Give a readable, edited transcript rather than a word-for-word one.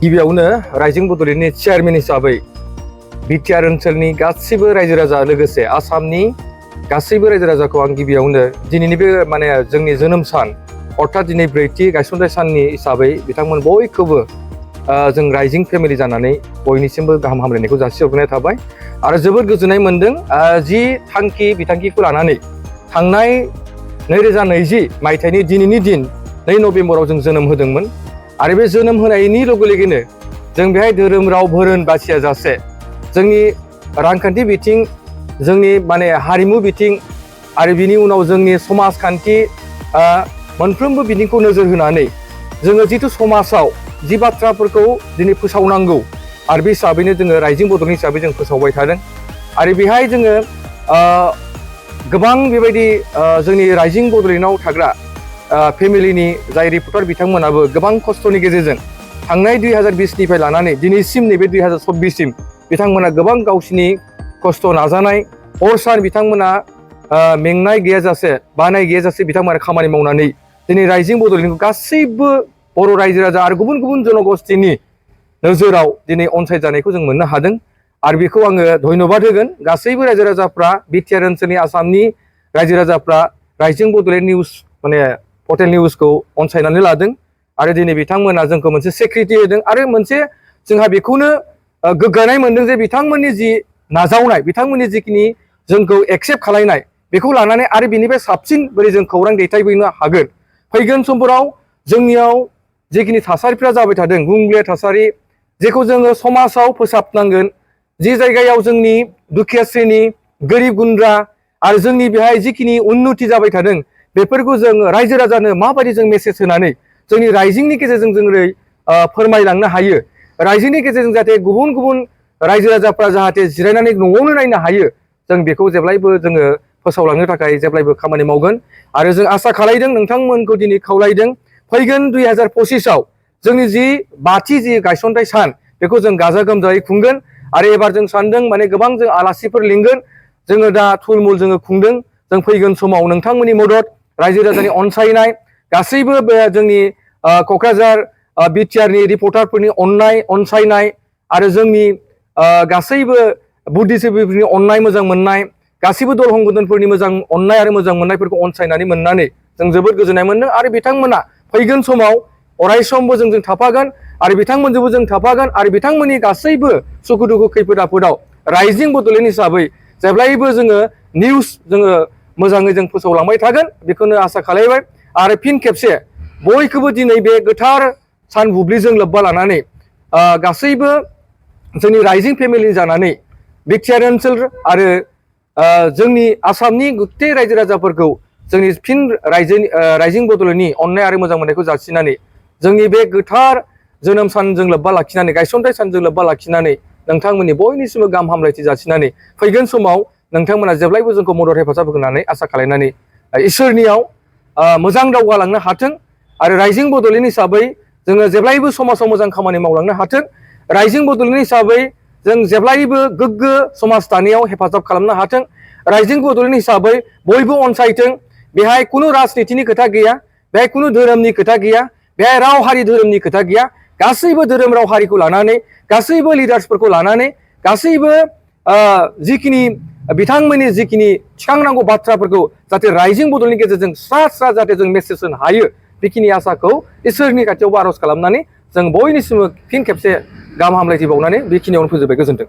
गिबियावनो रायजों बड'लेण्डनि चेयारमेन हिसाबै बिटिआर ओनसोलनि गासैबो रायजो राजा लोगोसे आसामनि गासैबो रायजो राजाखौ आं गिबियावनो दिनैनि बे जोंनि जोनोम सान अर्थात दिनै ब्रैथि गायसनथाय साननि हिसाबै बिथांमोन बयखौबो जों रायजिं फेमिलि जानानै बयनिसिमबो गाहाम हामलायनायखौ जासिहरनाय थाबाय आरो जोबोद गोजोननाय मोनदों जि थांखि बिथांखिखौ लानानै थांनाय 2020 मायथाइनि दिनैनि दिन 2 नभेम्बराव जों जोनोम होदोंमोन आरो बे जोनोम होनायनि लोगो लोगोनो जों बेहाय धोरोम राव धोरोम बासिया जासे जोंनि रांखान्थि बिथिं जोंनि हारिमु बिथिं आरो बिनि उनाव जोंनि समाजखान्थि मोनफ्रोमबो बिथिंखौ नोजोर होनानै जोङो जिथु समाजाव जि बाथ्राफोरखौ दिनै फोसावनांगौ आरो बे हिसाबैनो जोङो रायजिं बड'लेण्ड हिसाबै जों फोसावबाय थादों आरो बेहाय जोङो गोबां बेबायदि जोंनि रायजिं बड'लेण्डआव थाग्रा फेमिलिनि जाय रिपर्टार बिथांमोनाबो गोबां खस्थ'नि गेजेरजों थांनाय 2020 निफ्राय लानानै दिनैसिम नैबे 2024 सिम बिथांमोना गोबां गावसिनि खस्थ' नाजानाय हर सान बिथांमोना मेंनाय गैयाजासे बानाय गैयाजासे बिथांमोना खामानि मावनानै दिनै रायजिं बड'लेण्डखौ गासैबो बर' रायजो राजा आरो गुबुन गुबुन जनगोष्ठीनि नोजोराव दिनै अनसायजानायखौ जों मोननो हादों आरो बेखौ आङो धन्यबाद होगोन गासैबो रायजो राजाफ्रा बिटिआर ओनसोलनि आसामनि रायजो राजाफ्रा रायजिं बड'लेण्ड निउस पर्टेल निउसखौ अनसायनानै लादों आरो दिनै बिथांमोना जोंखौ मोनसे सिक्युरिटि होदों आरो मोनसे जोंहा बेखौनो गोग्गानाय मोनदों जे बिथांमोननि जि नाजावनाय बिथांमोननि जिखिनि जोंखौ एक्सेप्ट खालामनाय बेखौ लानानै आरो बिनिफ्राय साबसिन बोरै जों खौरां दैथायहैनो हागोन फैगोन समफोराव जोंनियाव जिखिनि थासारिफ्रा जाबाय थादों गुबुंले थासारि जेखौ जोङो समाजाव फोसाबनांगोन जि जायगायाव जोंनि दुखिया श्रेणी गोरिब गुन्द्रा आरो जोंनि बेहाय जिखिनि उन्नति जाबाय थादों बेफोरखौ जों रायजो राजानो माबायदि जों मेसेज होनानै जोंनि रायजिंनि गेजेरजों जों फोरमायलांनो हायो रायजिंनि गेजेरजों जाहाथे गुबुन गुबुन रायजो राजाफ्रा जाहाथे जिरायनानै न'आवनो नायनो हायो जों बेखौ जेब्लायबो जोङो फोसावलांनो थाखाय जेब्लायबो खामानि मावगोन आरो जों आसा खालामदों नोंथांमोनखौ दिनै खावलायदों फैगोन 2025 जोंनि जि 5थि जि गायसनथाय सान बेखौ जों गाजा गोमजायै खुंगोन आरो एबार जों सानदों गोबां जों आलासिफोर लिंगोन जोङो दा थुलमुल जोङो खुंदों जों फैगोन समाव नोंथांमोननि मदद रायजो राजानि अनसायनाय गासैबो बे जोंनि क'क्राझार बिटिआरनि रिपर्टारफोरनि अनसायनाय आरो जोंनि गासैबो बुद्धिजिबिफोरनि अननाय मोजां मोननाय गासैबो दल हंगोदोनफोरनि मोजां अननाय आरो मोजां मोननायफोरखौ अनसायनानै मोननानै जों जोबोद गोजोननाय मोनदों आरो बिथांमोना फैगोन समाव अरायसमबो जोंजों थाफागोन आरो बिथांमोनजोंबो जों थाफागोन आरो बिथांमोननि गासैबो सुखु दुखु खैफोद आफोदाव रायजिं बड'लेण्ड हिसाबै जेब्लायबो जोङो निउस जोङो मोजाङै जों फोसावलांबाय थागोन बेखौनो आसा खालामबाय आरो फिन खेबसे बयखौबो दिनै बे गोथार सान बुब्लिजों लोब्बा लानानै गासैबो जोंनि रायजिं फेमिलि जानानै बिटिआर ओनसोल आरो जोंनि आसामनि गुथे रायजो राजाफोरखौ जोंनि फिन रायजिं बड'लेण्डनि अननाय आरो मोजां मोननायखौ जासिनानै जोंनि बे गोथार जोनोम सानजों लोब्बा लाखिनानै गायसनथाय सानजों लोब्बा लाखिनानै नोंथांमोननि बयनिसिमबो गाहाम हामलायथि जासिनानै फैगोन समाव नोंथांमोना जेब्लायबो जोंखौ मदद हेफाजाब होगोन होननानै आसा खालामनानै इसोरनियाव मोजां दावगालांनो हाथों आरो रायजिं बड'लेण्ड हिसाबै जोङो जेब्लायबो समाजाव मोजां खामानि मावलांनो हाथों रायजिं बड'लेण्ड हिसाबै जों जेब्लायबो गोग्गो समाज दानायाव हेफाजाब खालामनो हाथों रायजिं बड'लेण्ड हिसाबै बयबो अनसायथों बेहाय खुनु राजनितिनि खोथा गैया बेहाय खुनु धोरोमनि खोथा गैया बेहाय राव हारि धोरोमनि खोथा गैया गासैबो धोरोम राव हारिखौ लानानै गासैबो लिडार्सफोरखौ लानानै गासैबो जिखिनि बिथांमोननि जिखिनि थिखांनांगौ बाथ्राफोरखौ जाहाथे रायजिं बड'लेण्डनि गेजेरजों स्रा जाहाथे जों मेसेज होनो हायो बेखिनि आसाखौ इसोरनि खाथियावबो आर'ज खालामनानै जों बयनिसिमबो फिन खेबसे गाहाम हामलायथि बावनानै बेखिनियावनो फोजोबबाय गोजोन्थों।